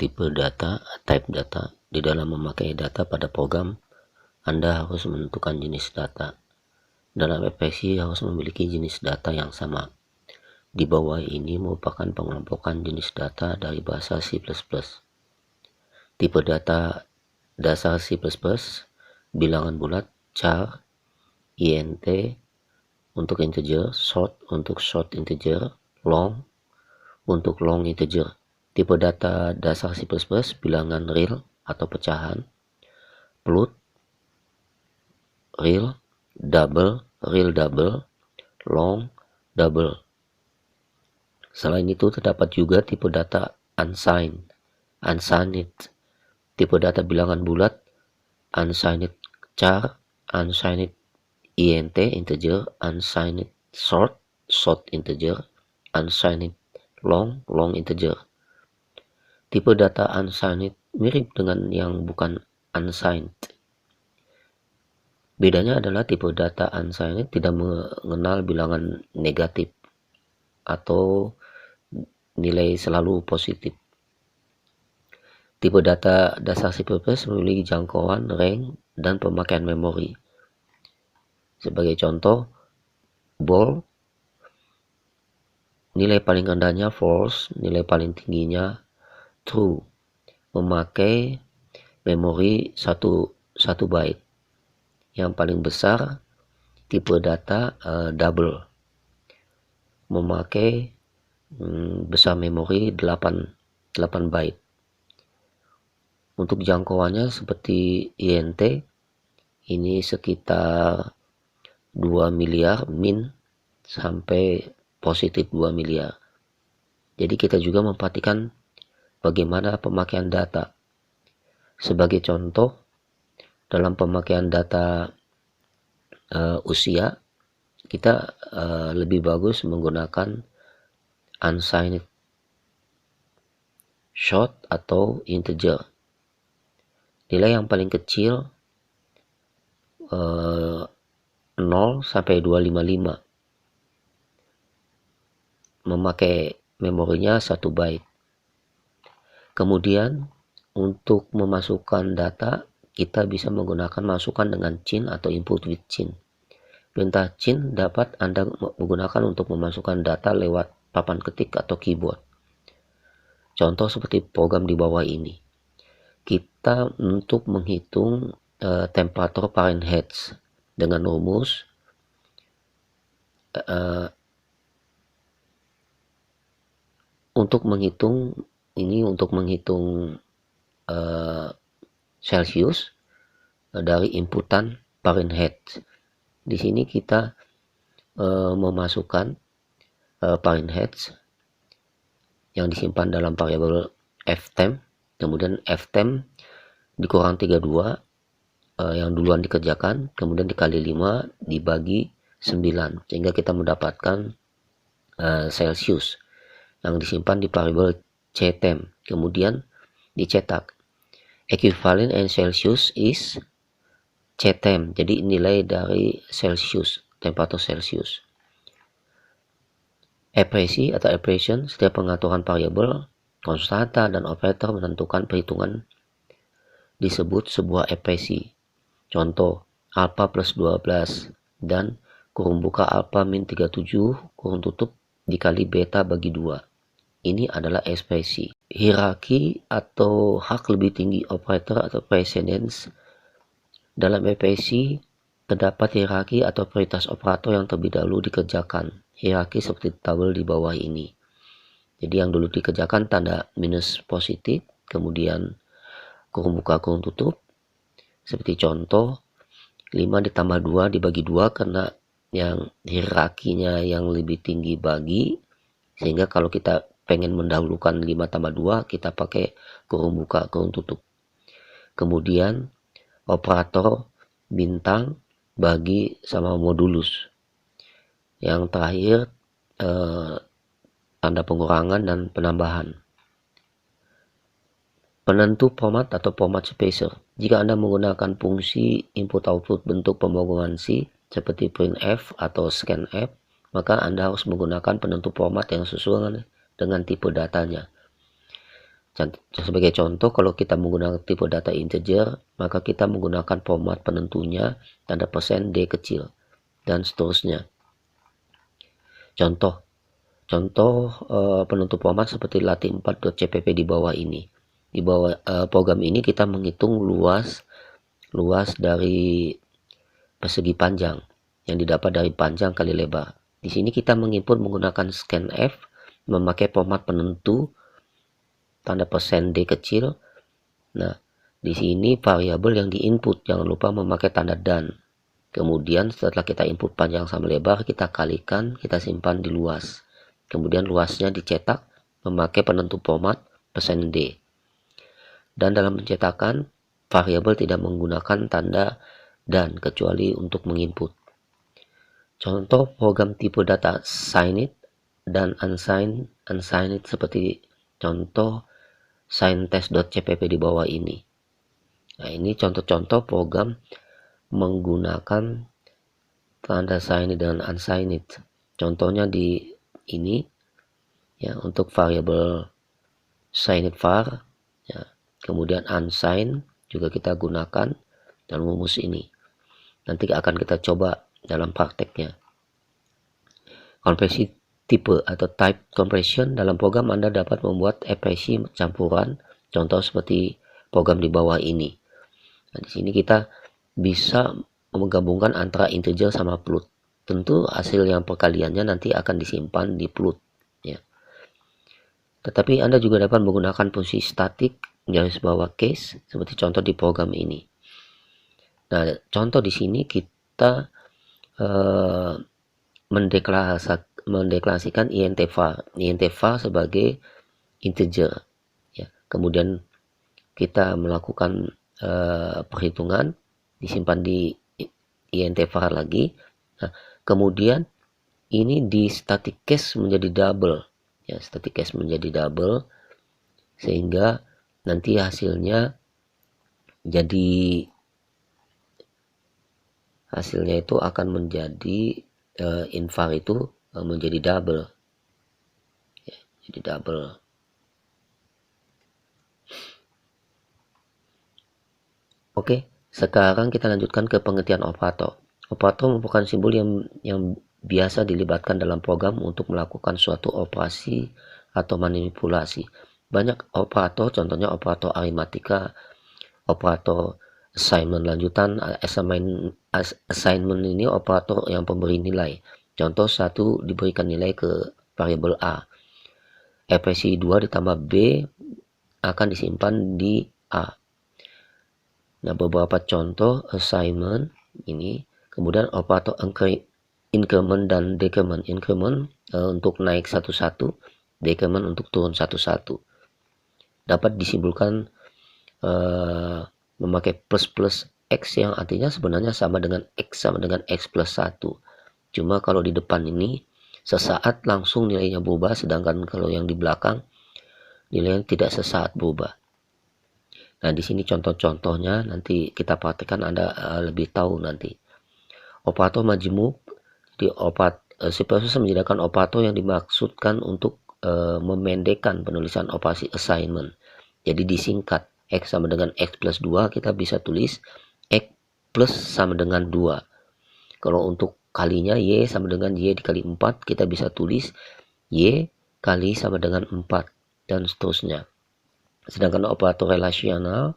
tipe data, type data. Di dalam memakai data pada program, Anda harus menentukan jenis data. Dalam FPC harus memiliki jenis data yang sama. Di bawah ini merupakan pengelompokan jenis data dari bahasa C++. Tipe data dasar C++, bilangan bulat, char, int untuk integer, short untuk short integer, long untuk long integer. Tipe data dasar C++, bilangan real atau pecahan, float, real double, long, double. Selain itu terdapat juga tipe data unsigned, tipe data bilangan bulat, unsigned char, unsigned int integer, unsigned short integer, unsigned long integer. Tipe data unsigned mirip dengan yang bukan unsigned. Bedanya adalah tipe data unsigned tidak mengenal bilangan negatif atau nilai selalu positif. Tipe data dasar C++ memiliki jangkauan, range, dan pemakaian memori. Sebagai contoh, bool, nilai paling rendahnya false, nilai paling tingginya true, memakai memori 1 byte. Yang paling besar tipe data double, memakai besar memori 8 byte. Untuk jangkauannya seperti int ini sekitar 2 miliar min sampai positif 2 miliar. Jadi kita juga memperhatikan bagaimana pemakaian data. Sebagai contoh, dalam pemakaian data usia, kita lebih bagus menggunakan unsigned short atau integer. Nilai yang paling kecil 0 sampai 255, memakai memorinya 1 byte. Kemudian untuk memasukkan data, kita bisa menggunakan masukan dengan cin atau input with cin. Perintah cin dapat Anda menggunakan untuk memasukkan data lewat papan ketik atau keyboard. Contoh seperti program di bawah ini. Kita untuk menghitung temperatur Fahrenheit dengan rumus untuk menghitung Celsius dari inputan Fahrenheit. Di sini kita memasukkan Fahrenheit yang disimpan dalam variabel ftemp, kemudian ftemp dikurang 32 yang duluan dikerjakan, kemudian dikali 5 dibagi 9 sehingga kita mendapatkan Celsius yang disimpan di variabel ctemp, kemudian dicetak. Equivalent and Celsius is ctemp, jadi nilai dari Celsius, temperatur Celsius. Ekspresi atau expression, setiap pengaturan variabel, konstanta, dan operator menentukan perhitungan disebut sebuah ekspresi. Contoh, alpha plus 12 dan kurung buka alpha min 37 kurung tutup dikali beta bagi 2. Ini adalah ekspresi. Hierarki atau hak lebih tinggi operator atau precedence. Dalam ekspresi terdapat hierarki atau prioritas operator yang terlebih dahulu dikerjakan. Hierarki seperti tabel di bawah ini. Jadi yang dulu dikerjakan tanda minus positif, kemudian kurung buka kurung tutup. Seperti contoh 5 ditambah 2 dibagi 2 karena yang hierarkinya yang lebih tinggi bagi, sehingga kalau kita pengen mendahulukan 5 tambah 2 kita pakai kurung buka kurung tutup. Kemudian operator bintang bagi sama modulus. Yang terakhir tanda pengurangan dan penambahan. Penentu format atau format spacer. Jika Anda menggunakan fungsi input-output bentuk pemrograman C seperti printf atau scanf, maka Anda harus menggunakan penentu format yang sesuai dengan tipe datanya. Sebagai contoh, kalau kita menggunakan tipe data integer, maka kita menggunakan format penentunya tanda persen D kecil, dan seterusnya. Contoh penentu format seperti latih4.cpp di bawah ini. Di bawah program ini kita menghitung luas dari persegi panjang yang didapat dari panjang kali lebar. Di sini kita menginput menggunakan scanf, memakai format penentu tanda persen D kecil. Nah, di sini variabel yang diinput, jangan lupa memakai tanda dan. Kemudian setelah kita input panjang sama lebar, kita kalikan, kita simpan di luas. Kemudian luasnya dicetak memakai penentu format persen %D. Dan dalam pencetakan, variabel tidak menggunakan tanda dan kecuali untuk menginput. Contoh program tipe data signed dan unsigned seperti contoh signtest.cpp di bawah ini. Nah, ini contoh-contoh program menggunakan tanda signed dan unsigned. Contohnya di ini ya, untuk variabel signed var ya, kemudian unsigned juga kita gunakan dan rumus ini. Nanti akan kita coba dalam prakteknya. Konversi tipe atau type compression dalam program Anda dapat membuat ekspresi campuran, contoh seperti program di bawah ini. Nah, di sini kita bisa menggabungkan antara integer sama float. Tentu hasil yang perkaliannya nanti akan disimpan di float ya. Tetapi Anda juga dapat menggunakan fungsi static garis bawah case seperti contoh di program ini. Nah, contoh di sini kita mendeklarasikan int var sebagai integer ya. Kemudian kita melakukan perhitungan, disimpan di int var lagi. Nah, kemudian ini di static case menjadi double ya, static case menjadi double sehingga nanti hasilnya itu akan menjadi invar itu menjadi double ya, jadi double. Oke, sekarang kita lanjutkan ke pengertian operator. Operator merupakan simbol yang biasa dilibatkan dalam program untuk melakukan suatu operasi atau manipulasi. Banyak operator, contohnya operator aritmatika, operator assignment lanjutan. Assignment ini operator yang pemberi nilai. Contoh 1 diberikan nilai ke variabel A. Ekspresi 2 ditambah B akan disimpan di A. Nah, beberapa contoh assignment ini. Kemudian operator increment dan decrement. Increment untuk naik satu-satu, decrement untuk turun satu-satu. Dapat disimpulkan memakai plus X yang artinya sebenarnya sama dengan X plus 1. Cuma kalau di depan ini sesaat langsung nilainya berubah, sedangkan kalau yang di belakang nilainya tidak sesaat berubah. Nah, di sini contoh-contohnya nanti kita praktekkan, Anda lebih tahu nanti. Operator majemuk, di C++ menyediakan operator yang dimaksudkan untuk memendekkan penulisan operasi assignment. Jadi disingkat. X sama dengan X plus 2, kita bisa tulis X plus sama dengan 2. Kalau untuk kalinya Y sama dengan Y dikali 4, kita bisa tulis Y kali sama dengan 4, dan seterusnya. Sedangkan operator relasional,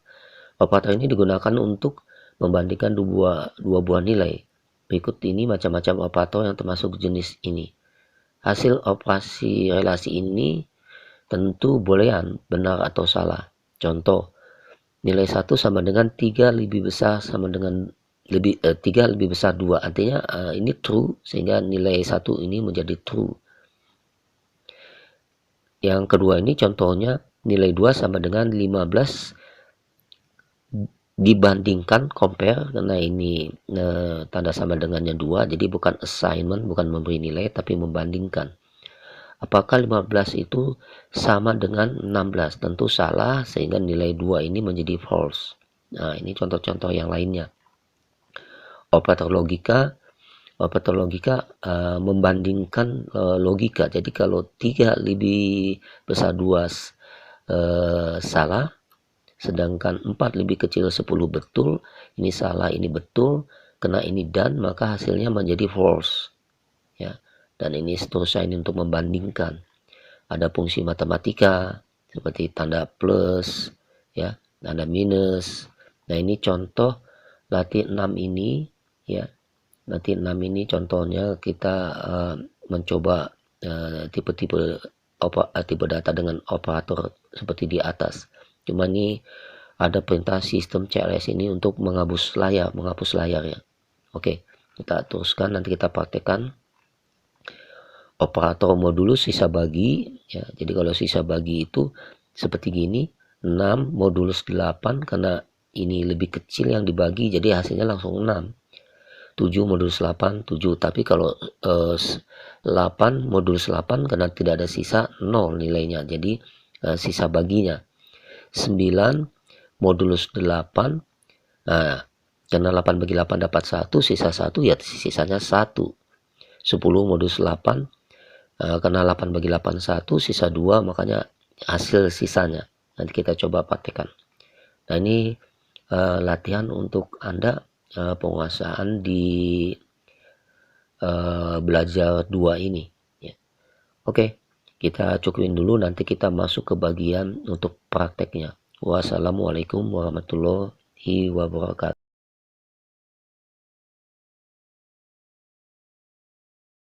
operator ini digunakan untuk membandingkan dua buah nilai. Berikut ini macam-macam operator yang termasuk jenis ini. Hasil operasi relasi ini tentu boolean, benar atau salah. Contoh, nilai 1 sama dengan 3 lebih besar 3 lebih besar 2. Artinya ini true, sehingga nilai 1 ini menjadi true. Yang kedua ini contohnya nilai 2 sama dengan 15 dibandingkan compare, karena ini tanda sama dengannya 2, jadi bukan assignment, bukan memberi nilai, tapi membandingkan. Apakah 15 itu sama dengan 16? Tentu salah, sehingga nilai 2 ini menjadi false. Nah, ini contoh-contoh yang lainnya. Operator logika membandingkan logika. Jadi kalau 3 lebih besar 2 salah, sedangkan 4 lebih kecil 10 betul, ini salah, ini betul, kena ini dan, maka hasilnya menjadi false. Ya, dan ini seterusnya ini untuk membandingkan. Ada fungsi matematika seperti tanda plus, ya, tanda minus. Nah, ini contoh latih 6 ini, ya. Nanti 6 ini contohnya kita mencoba tipe-tipe tipe data dengan operator seperti di atas. Cuma ini ada perintah sistem CLS ini untuk menghapus layar ya. Oke, kita teruskan, nanti kita praktekkan. Operator modulus sisa bagi ya. Jadi kalau sisa bagi itu seperti gini, 6 modulus 8, karena ini lebih kecil yang dibagi jadi hasilnya langsung 6. 7 modulus 8 7, tapi kalau 8 modulus 8 karena tidak ada sisa 0 nilainya, jadi sisa baginya. 9 modulus 8, nah karena 8 bagi 8 dapat 1, sisa 1 ya sisanya 1. 10 modulus 8, karena 8 bagi 8 1, sisa 2, makanya hasil sisanya. Nanti kita coba praktekkan. Nah, ini latihan untuk Anda penguasaan di belajar 2 ini ya. Oke, kita cukupin dulu, nanti kita masuk ke bagian untuk prakteknya. Wassalamualaikum warahmatullahi wabarakatuh.